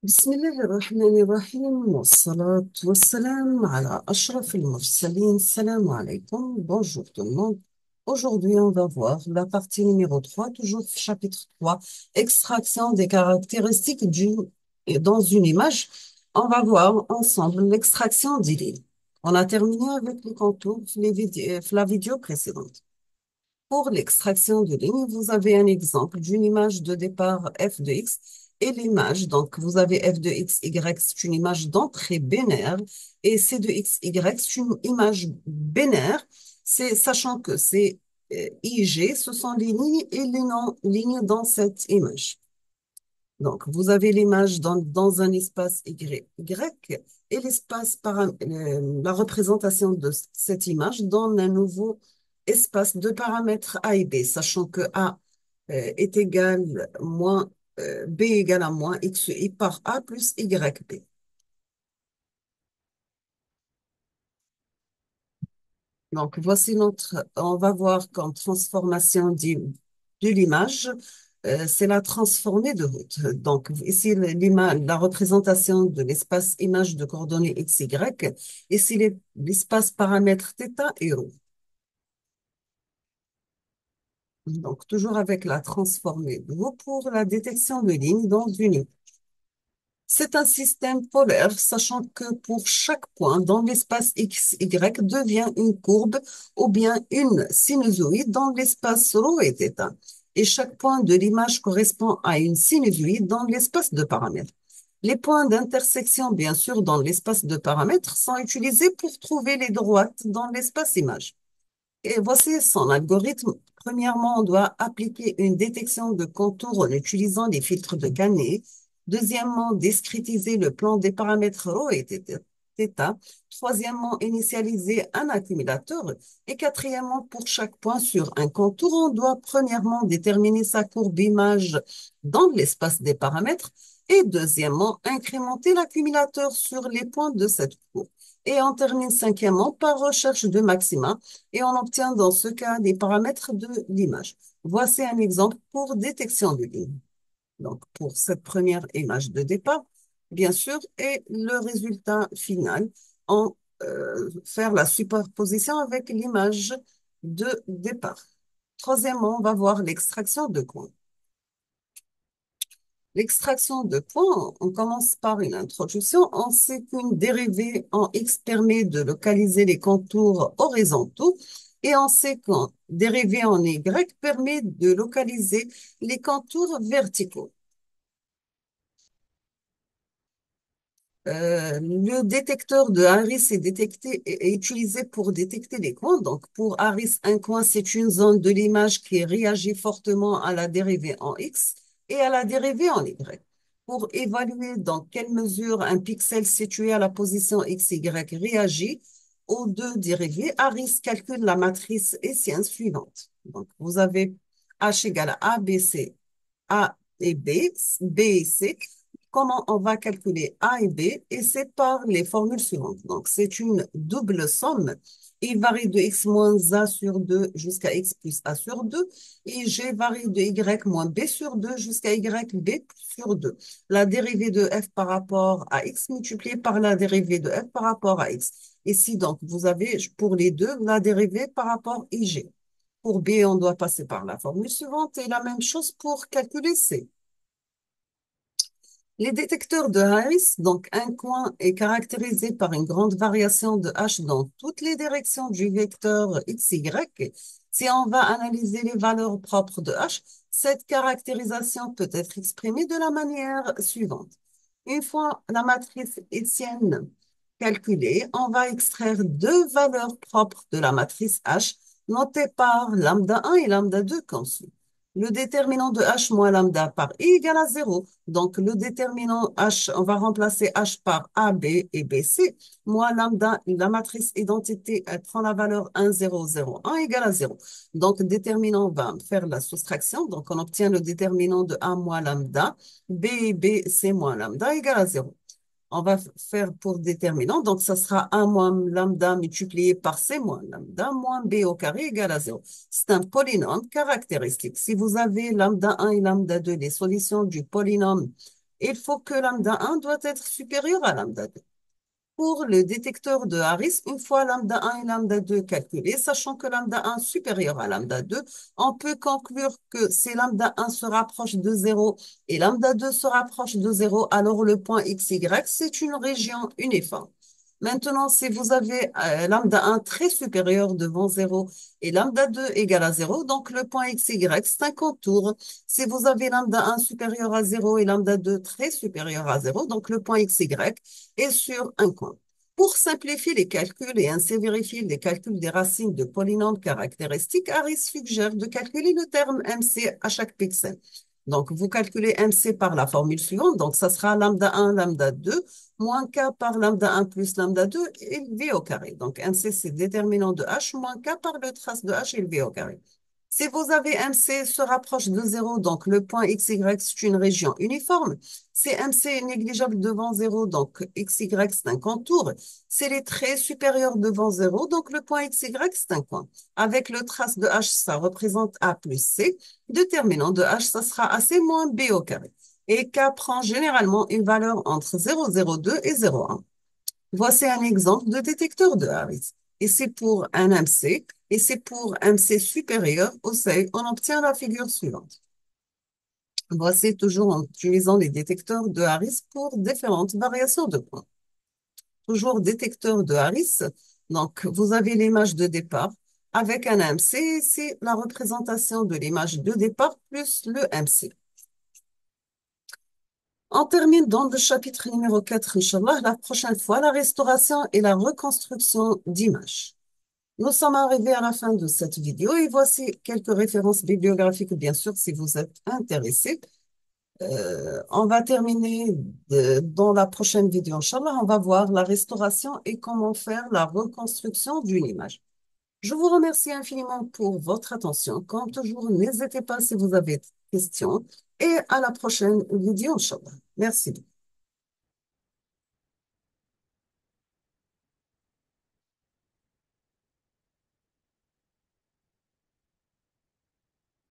بسم الله الرحمن الرحيم والصلاة والسلام على أشرف المرسلين. Salam alaikum. Bonjour tout le monde. Aujourd'hui, on va voir la partie numéro 3, toujours chapitre 3, extraction des caractéristiques dans une image. On va voir ensemble l'extraction des lignes. On a terminé avec les contours, la vidéo précédente. Pour l'extraction de ligne, vous avez un exemple d'une image de départ f de x et l'image. Donc, vous avez f de x, y, c'est une image d'entrée binaire et c de x, y, c'est une image binaire, sachant que c'est IG, ce sont les lignes et les non-lignes dans cette image. Donc, vous avez l'image dans un espace y et la représentation de cette image dans un nouveau espace de paramètres A et B, sachant que A est égal moins B égale à moins xi par A plus yb. Donc, on va voir comme transformation de l'image, c'est la transformée de route. Donc, ici, la représentation de l'espace image de coordonnées x, y, ici, l'espace paramètre θ et ρ. Donc, toujours avec la transformée de route pour la détection de lignes dans une image. C'est un système polaire, sachant que pour chaque point dans l'espace x, y devient une courbe ou bien une sinusoïde dans l'espace ρ et θ. Et chaque point de l'image correspond à une sinusoïde dans l'espace de paramètres. Les points d'intersection, bien sûr, dans l'espace de paramètres sont utilisés pour trouver les droites dans l'espace image. Et voici son algorithme. Premièrement, on doit appliquer une détection de contours en utilisant les filtres de Canet. Deuxièmement, discrétiser le plan des paramètres ρ et θ. Troisièmement, initialiser un accumulateur. Et quatrièmement, pour chaque point sur un contour, on doit premièrement déterminer sa courbe image dans l'espace des paramètres. Et deuxièmement, incrémenter l'accumulateur sur les points de cette courbe. Et on termine cinquièmement par recherche de maxima et on obtient dans ce cas des paramètres de l'image. Voici un exemple pour détection de ligne. Donc, pour cette première image de départ, bien sûr, et le résultat final, en faire la superposition avec l'image de départ. Troisièmement, on va voir l'extraction de points. L'extraction de points, on commence par une introduction. On sait qu'une dérivée en x permet de localiser les contours horizontaux et on sait qu'une dérivée en y permet de localiser les contours verticaux. Le détecteur de Harris est utilisé pour détecter les coins. Donc, pour Harris, un coin, c'est une zone de l'image qui réagit fortement à la dérivée en X et à la dérivée en Y. Pour évaluer dans quelle mesure un pixel situé à la position X, Y réagit aux deux dérivées, Harris calcule la matrice hessienne suivante. Donc, vous avez H égale à A, B, C, A et B, B et C. Comment on va calculer A et B? Et c'est par les formules suivantes. Donc, c'est une double somme. Il varie de x moins A sur 2 jusqu'à x plus A sur 2. Et G varie de y moins B sur 2 jusqu'à y B sur 2. La dérivée de f par rapport à x multipliée par la dérivée de f par rapport à x. Ici, donc, vous avez pour les deux la dérivée par rapport à ig. Pour B, on doit passer par la formule suivante et la même chose pour calculer C. Les détecteurs de Harris, donc un coin est caractérisé par une grande variation de H dans toutes les directions du vecteur XY. Si on va analyser les valeurs propres de H, cette caractérisation peut être exprimée de la manière suivante. Une fois la matrice hessienne calculée, on va extraire deux valeurs propres de la matrice H, notées par lambda 1 et lambda 2 comme suit. Le déterminant de H moins lambda par I égale à 0. Donc, le déterminant H, on va remplacer H par A, B et B, C. Moins lambda, la matrice identité, elle prend la valeur 1, 0, 0, 1 égale à 0. Donc, déterminant va faire la soustraction. Donc, on obtient le déterminant de A moins lambda. B et B, C moins lambda égale à 0. On va faire pour déterminant. Donc, ça sera 1 moins lambda multiplié par c moins lambda moins b au carré égale à 0. C'est un polynôme caractéristique. Si vous avez lambda 1 et lambda 2, les solutions du polynôme il faut que lambda 1 doit être supérieur à lambda 2. Pour le détecteur de Harris, une fois lambda 1 et lambda 2 calculés, sachant que lambda 1 supérieur à lambda 2, on peut conclure que si lambda 1 se rapproche de 0 et lambda 2 se rapproche de 0, alors le point XY, c'est une région uniforme. Maintenant, si vous avez lambda 1 très supérieur devant 0 et lambda 2 égal à 0, donc le point XY, c'est un contour. Si vous avez lambda 1 supérieur à 0 et lambda 2 très supérieur à 0, donc le point XY est sur un coin. Pour simplifier les calculs et ainsi vérifier les calculs des racines de polynômes caractéristiques, Harris suggère de calculer le terme MC à chaque pixel. Donc, vous calculez MC par la formule suivante. Donc, ça sera lambda 1, lambda 2, moins K par lambda 1 plus lambda 2 et V au carré. Donc, MC, c'est déterminant de H, moins K par le trace de H et le V au carré. Si vous avez MC se rapproche de 0, donc le point XY, c'est une région uniforme. Si MC est négligeable devant 0, donc XY, c'est un contour. S'il est très supérieur devant 0, donc le point XY, c'est un coin. Avec le trace de H, ça représente A plus C. Déterminant de H, ça sera AC moins B au carré. Et K prend généralement une valeur entre 0,02 et 0,1. Voici un exemple de détecteur de Harris. Et c'est pour un MC, et c'est pour MC supérieur au seuil, on obtient la figure suivante. Voici toujours en utilisant les détecteurs de Harris pour différentes variations de points. Toujours détecteur de Harris. Donc, vous avez l'image de départ avec un MC, c'est la représentation de l'image de départ plus le MC. On termine dans le chapitre numéro 4, Inch'Allah, la prochaine fois, la restauration et la reconstruction d'images. Nous sommes arrivés à la fin de cette vidéo et voici quelques références bibliographiques, bien sûr, si vous êtes intéressés. On va terminer dans la prochaine vidéo, Inch'Allah, on va voir la restauration et comment faire la reconstruction d'une image. Je vous remercie infiniment pour votre attention. Comme toujours, n'hésitez pas si vous avez des questions et à la prochaine vidéo, Inch'Allah. Merci.